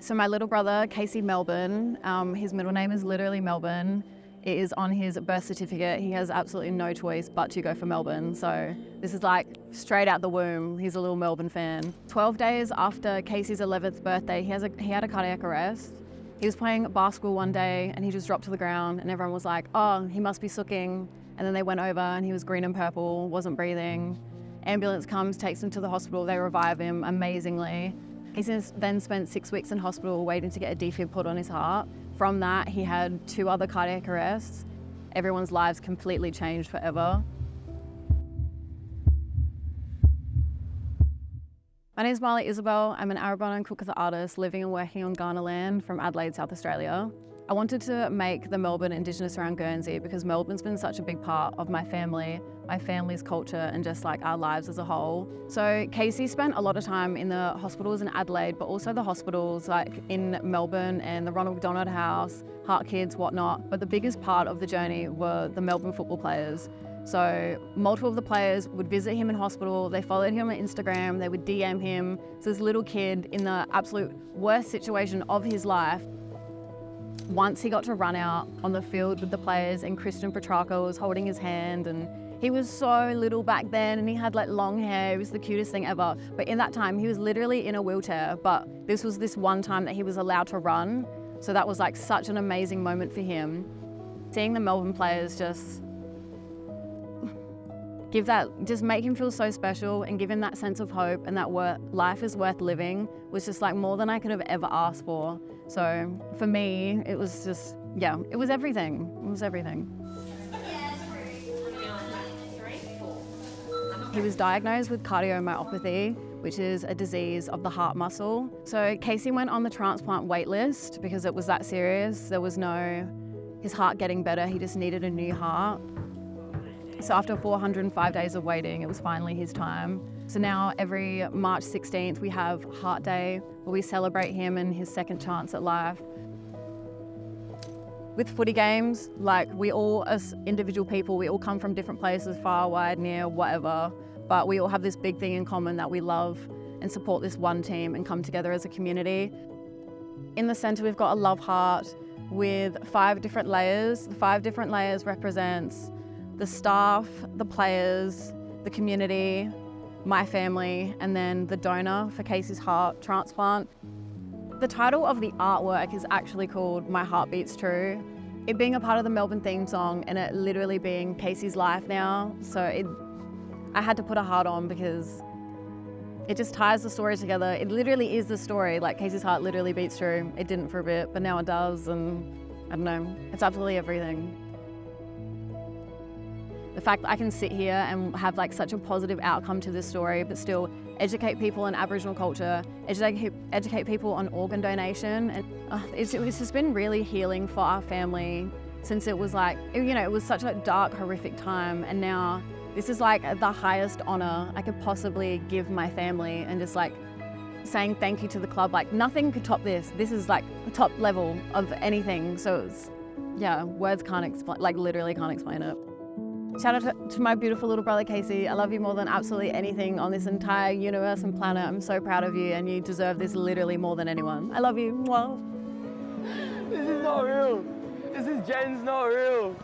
So my little brother, Casey Melbourne, his middle name is literally Melbourne. It is on his birth certificate. He has absolutely no choice but to go for Melbourne. So this is like straight out the womb. He's a little Melbourne fan. 12 days after Casey's 11th birthday, he had a cardiac arrest. He was playing basketball one day and he just dropped to the ground and everyone was like, oh, he must be sooking. And then they went over and he was green and purple, wasn't breathing. Ambulance comes, takes him to the hospital. They revive him amazingly. He then spent 6 weeks in hospital waiting to get a defib put on his heart. From that, he had 2 other cardiac arrests. Everyone's lives completely changed forever. My name is Isabel. I'm an Arabana and Cookatha artist living and working on Kaurna land from Adelaide, South Australia. I wanted to make the Melbourne Indigenous Narrm Guernsey because Melbourne's been such a big part of my family's culture and just like our lives as a whole. So Casey spent a lot of time in the hospitals in Adelaide, but also the hospitals like in Melbourne and the Ronald McDonald House, Heart Kids, whatnot. But the biggest part of the journey were the Melbourne football players. So multiple of the players would visit him in hospital, they followed him on Instagram, they would DM him. So this little kid in the absolute worst situation of his life, once he got to run out on the field with the players and Christian Petrarca was holding his hand and he was so little back then and he had like long hair, it was the cutest thing ever. But in that time, he was literally in a wheelchair, but this was this one time that he was allowed to run. So that was like such an amazing moment for him. Seeing the Melbourne players just make him feel so special and give him that sense of hope and that life is worth living was just like more than I could have ever asked for. So for me, it was just, yeah, it was everything. It was everything. He was diagnosed with cardiomyopathy, which is a disease of the heart muscle. So Casey went on the transplant wait list because it was that serious. There was his heart getting better, he just needed a new heart. So after 405 days of waiting, it was finally his time. So now every March 16th, we have Heart Day, where we celebrate him and his second chance at life. With footy games, like we all, as individual people, we all come from different places, far, wide, near, whatever, but we all have this big thing in common that we love and support this one team and come together as a community. In the center, we've got a love heart with 5 different layers. The 5 different layers represents the staff, the players, the community, my family, and then the donor for Casey's heart transplant. The title of the artwork is actually called My Heart Beats True. It being a part of the Melbourne theme song and it literally being Casey's life now, so I had to put a heart on because it just ties the story together. It literally is the story, like Casey's heart literally beats true. It didn't for a bit, but now it does, and I don't know, it's absolutely everything. The fact that I can sit here and have like such a positive outcome to this story, but still educate people on Aboriginal culture, educate people on organ donation. And it's just been really healing for our family since it was like, it was such a dark, horrific time. And now this is like the highest honor I could possibly give my family and just like saying thank you to the club. Like nothing could top this. This is like the top level of anything. So it's, yeah, words can't explain, like literally can't explain it. Shout out to my beautiful little brother, Casey. I love you more than absolutely anything on this entire universe and planet. I'm so proud of you and you deserve this literally more than anyone. I love you. Mwah. This is not real. This is Jen's not real.